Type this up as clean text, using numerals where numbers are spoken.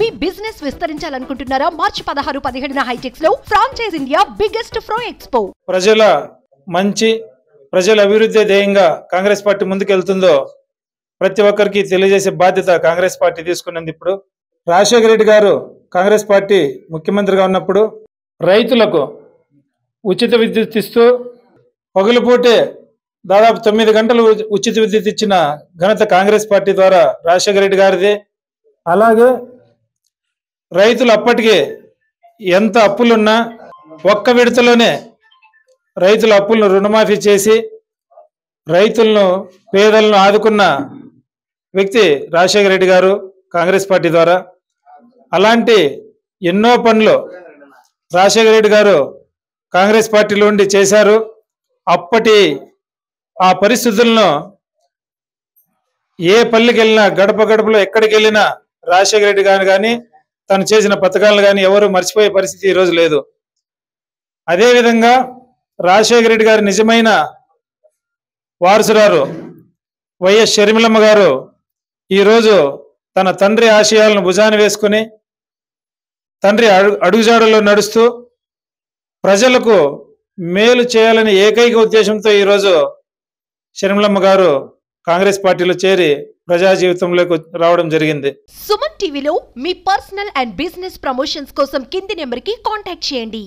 మీ business విస్తరించాలనుకుంటున్నారా? మార్చి 16, 17న హైటెక్స్ లో franchise India biggest ఫ్రో expo. ప్రజల అభివృద్ధి ధ్యేయంగా కాంగ్రెస్ పార్టీ ముందుకెళ్తుందో ప్రతి ఒక్కరికి తెలియజేసే బాధ్యత కాంగ్రెస్ పార్టీ తీసుకున్నది. ఇప్పుడు రాజశేఖర రెడ్డి గారు కాంగ్రెస్ పార్టీ ముఖ్యమంత్రిగా ఉన్నప్పుడు రైతులకు ఉచిత విద్యుత్ ఇస్తూ పగులుపూటే దాదాపు 9 గంటలు ఉచిత విద్యుత్ ఇచ్చిన ఘనత కాంగ్రెస్ పార్టీ ద్వారా రాజశేఖర రెడ్డి గారిది. అలాగే రైతులు అప్పటికే ఎంత అప్పులున్నా ఒక్క విడతలోనే రైతుల అప్పులను రుణమాఫీ చేసి రైతులను పేదలను ఆదుకున్న వ్యక్తి రాజశేఖర రెడ్డి గారు కాంగ్రెస్ పార్టీ ద్వారా. అలాంటి ఎన్నో పనులు రాజశేఖర రెడ్డి గారు కాంగ్రెస్ పార్టీలో ఉండి చేశారు. అప్పటి ఆ పరిస్థితులను ఏ పల్లెకి వెళ్ళినా గడప గడపలో ఎక్కడికి వెళ్ళినా రాజశేఖర రెడ్డి గారు కానీ తను చేసిన పథకాలను కానీ ఎవరు మర్చిపోయే పరిస్థితి ఈరోజు లేదు. అదేవిధంగా రాజశేఖర రెడ్డి గారి నిజమైన వారసురాలు వైఎస్ షర్మిలమ్మ గారు ఈరోజు తన తండ్రి ఆశయాలను భుజాన వేసుకుని తండ్రి అడుగుజాడల్లో నడుస్తూ ప్రజలకు మేలు చేయాలని ఏకైక ఉద్దేశంతో ఈరోజు షర్మిలమ్మ గారు కాంగ్రెస్ పార్టీలో చేరి ప్రజా జీవితంలోకి రావడం జరిగింది. సుమన్ టీవీలో మీ పర్సనల్ అండ్ బిజినెస్ ప్రమోషన్స్ కోసం కింది నెంబర్కి కాంటాక్ట్ చేయండి.